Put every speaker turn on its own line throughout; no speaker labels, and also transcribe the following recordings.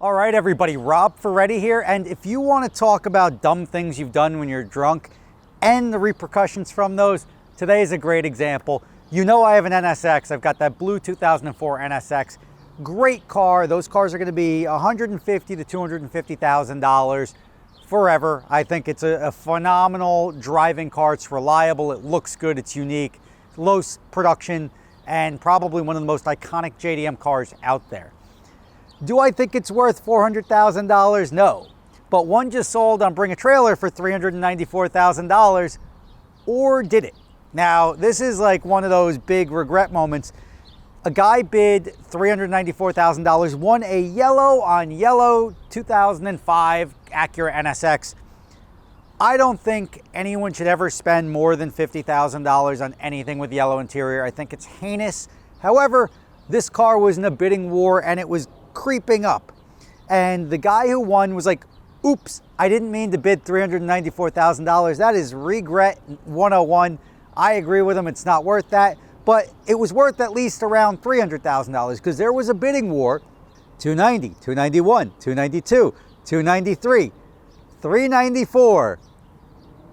All right, everybody, Rob Ferretti here. And if you want to talk about dumb things you've done when you're drunk and the repercussions from those, today is a great example. You know I have an NSX. I've got that blue 2004 NSX. Great car. Those cars are going to be $150,000 to $250,000 forever. I think it's a phenomenal driving car. It's reliable. It looks good. It's unique. Low production and probably one of the most iconic JDM cars out there. Do I think it's worth $400,000? No. But one just sold on Bring a Trailer for $394,000, or did it? Now, this is like one of those big regret moments. A guy bid $394,000, won a yellow on yellow 2005 Acura NSX. I don't think anyone should ever spend more than $50,000 on anything with yellow interior. I think it's heinous. However, this car was in a bidding war and it was creeping up. And the guy who won was like, oops, I didn't mean to bid $394,000. That is regret 101. I agree with him. It's not worth that. But it was worth at least around $300,000 because there was a bidding war. 290, 291, 292, 293, 394.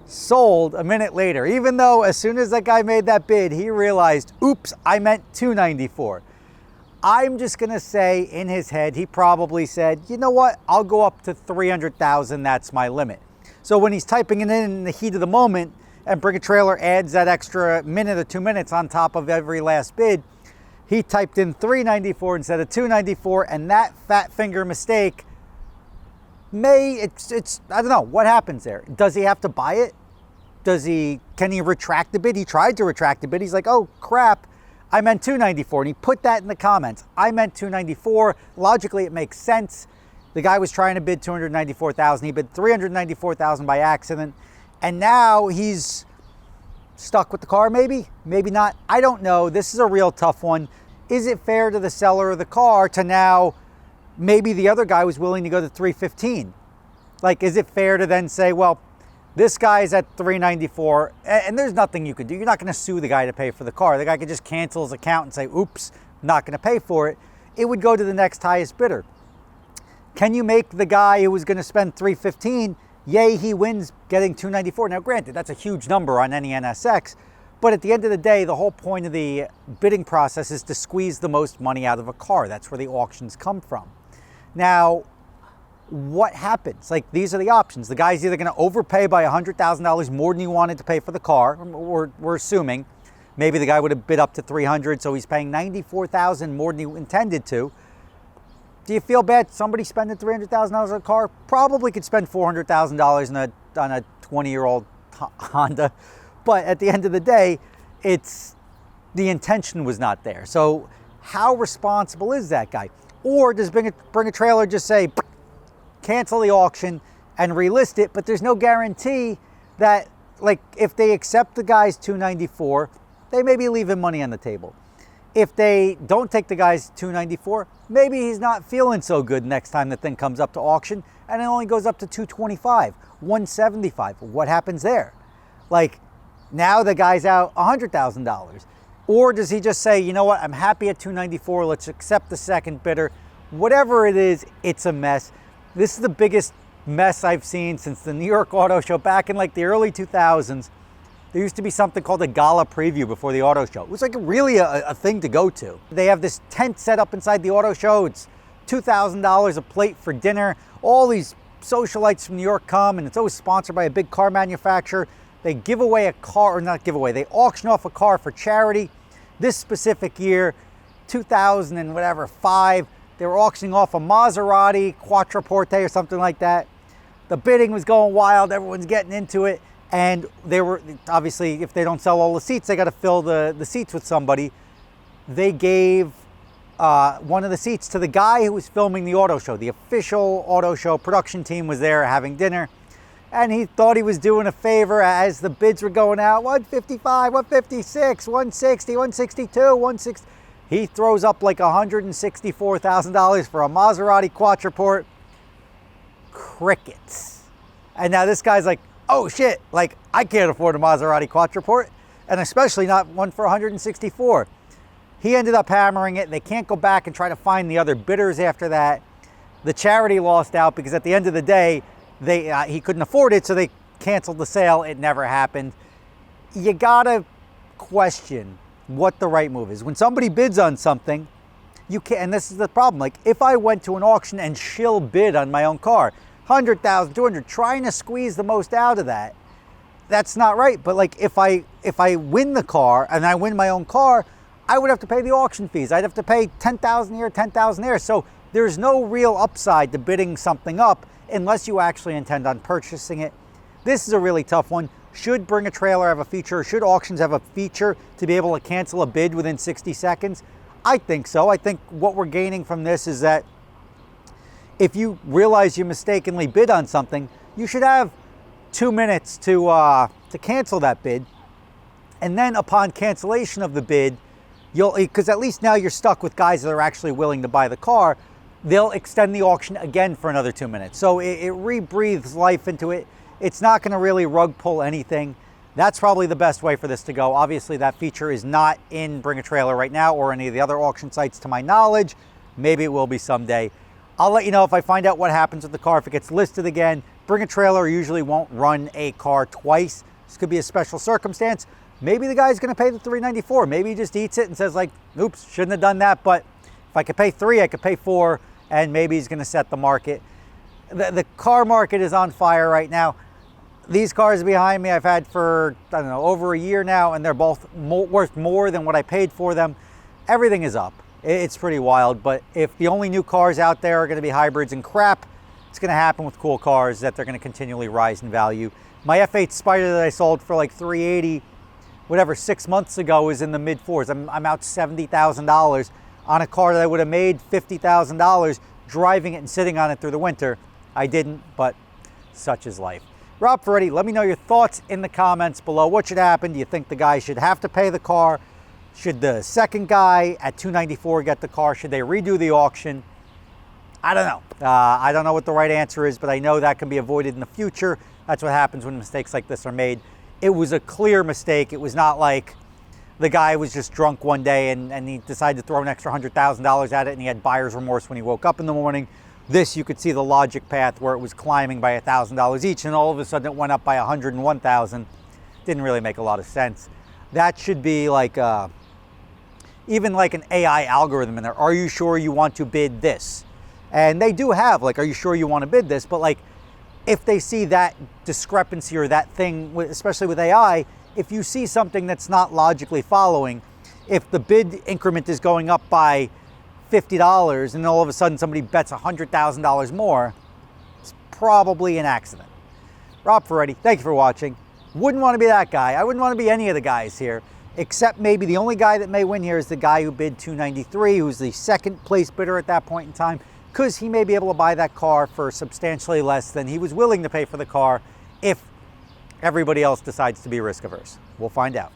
Sold a minute later, even though as soon as that guy made that bid, he realized, oops, I meant 294. I'm just gonna say in his head, he probably said, you know what, I'll go up to 300,000, that's my limit. So when he's typing it in the heat of the moment and Bring a Trailer adds that extra minute or 2 minutes on top of every last bid, he typed in 394 instead of 294, and that fat finger mistake I don't know, what happens there? Does he have to buy it? Can he retract the bid? He tried to retract the bid. He's like, oh crap, I meant 294, and he put that in the comments. I meant 294. Logically, it makes sense. The guy was trying to bid 294,000. He bid 394,000 by accident, and now he's stuck with the car. Maybe not. I don't know. This is a real tough one. Is it fair to the seller of the car to now? Maybe the other guy was willing to go to 315. Like, is it fair to then say, well, this guy's at 394, and there's nothing you could do. You're not going to sue the guy to pay for the car. The guy could just cancel his account and say, oops, not going to pay for it. It would go to the next highest bidder. Can you make the guy who was going to spend 315, yay, he wins getting 294? Now, granted, that's a huge number on any NSX, but at the end of the day, the whole point of the bidding process is to squeeze the most money out of a car. That's where the auctions come from. Now, what happens? Like, these are the options. The guy's either going to overpay by $100,000 more than he wanted to pay for the car, or we're assuming. Maybe the guy would have bid up to $300,000, so he's paying $94,000 more than he intended to. Do you feel bad? Somebody spending $300,000 on a car probably could spend $400,000 on a 20-year-old Honda. But at the end of the day, the intention was not there. So how responsible is that guy? Or does Bring a Trailer just say, cancel the auction and relist it, but there's no guarantee that, like, if they accept the guy's 294, they may be leaving money on the table. If they don't take the guy's 294, maybe he's not feeling so good next time the thing comes up to auction and it only goes up to 225, 175. What happens there? Like, now the guy's out $100,000. Or does he just say, you know what, I'm happy at 294, let's accept the second bidder. Whatever it is, it's a mess. This is the biggest mess I've seen since the New York Auto Show back in like the early 2000s. There used to be something called a gala preview before the auto show. It was like really a thing to go to. They have this tent set up inside the auto show. It's $2,000 a plate for dinner. All these socialites from New York come, and it's always sponsored by a big car manufacturer. They give away a car, or not give away, they auction off a car for charity. This specific year, 2005, they were auctioning off a Maserati Quattroporte or something like that. The bidding was going wild, everyone's getting into it, and they were, obviously, if they don't sell all the seats, they got to fill the seats with somebody. They gave one of the seats to the guy who was filming the auto show. The official auto show production team was there having dinner. And he thought he was doing a favor as the bids were going out. 155, 156, 160, 162, 160. He throws up like $164,000 for a Maserati Quattroporte. Crickets. And now this guy's like, oh shit, like I can't afford a Maserati Quattroporte, and especially not one for 164. He ended up hammering it. They can't go back and try to find the other bidders after that. The charity lost out because at the end of the day, he couldn't afford it, so they canceled the sale. It never happened. You gotta question what the right move is. When somebody bids on something, you can't, and this is the problem. Like if I went to an auction and shill bid on my own car, 100,000, 200, trying to squeeze the most out of that, that's not right. But like if I win the car and I win my own car, I would have to pay the auction fees. I'd have to pay 10,000 here, 10,000 there. So there's no real upside to bidding something up unless you actually intend on purchasing it. This is a really tough one. Should Bring a Trailer have a feature? Should auctions have a feature to be able to cancel a bid within 60 seconds? I think so. I think what we're gaining from this is that if you realize you mistakenly bid on something, you should have 2 minutes to cancel that bid. And then upon cancellation of the bid, because at least now you're stuck with guys that are actually willing to buy the car, they'll extend the auction again for another 2 minutes. So it rebreathes life into it. It's not going to really rug pull anything. That's probably the best way for this to go. Obviously, that feature is not in Bring a Trailer right now or any of the other auction sites to my knowledge. Maybe it will be someday. I'll let you know if I find out what happens with the car, if it gets listed again. Bring a Trailer usually won't run a car twice. This could be a special circumstance. Maybe the guy's going to pay the $394. Maybe he just eats it and says like, oops, shouldn't have done that. But if I could pay $3, I could pay $4, and maybe he's going to set the market. The car market is on fire right now. These cars behind me I've had for, I don't know, over a year now, and they're both worth more than what I paid for them. Everything is up. It's pretty wild, but if the only new cars out there are going to be hybrids and crap, it's going to happen with cool cars that they're going to continually rise in value. My F8 Spider that I sold for like $380, whatever, 6 months ago is in the mid fours. I'm out $70,000 on a car that I would have made $50,000 driving it and sitting on it through the winter. I didn't, but such is life. Rob Ferretti, let me know your thoughts in the comments below. What should happen? Do you think the guy should have to pay the car? Should the second guy at $294 get the car? Should they redo the auction? I don't know. I don't know what the right answer is, but I know that can be avoided in the future. That's what happens when mistakes like this are made. It was a clear mistake. It was not like the guy was just drunk one day and he decided to throw an extra $100,000 at it and he had buyer's remorse when he woke up in the morning. This, you could see the logic path where it was climbing by $1,000 each, and all of a sudden it went up by $101,000. Didn't really make a lot of sense. That should be like even like an AI algorithm in there. Are you sure you want to bid this? And they do have like, are you sure you want to bid this? But like, if they see that discrepancy or that thing, especially with AI, if you see something that's not logically following, if the bid increment is going up by $50 and all of a sudden somebody bets $100,000 more, it's probably an accident. Rob Ferretti, thank you for watching. Wouldn't want to be that guy. I wouldn't want to be any of the guys here, except maybe the only guy that may win here is the guy who bid $293, who's the second place bidder at that point in time, because he may be able to buy that car for substantially less than he was willing to pay for the car if everybody else decides to be risk averse. We'll find out.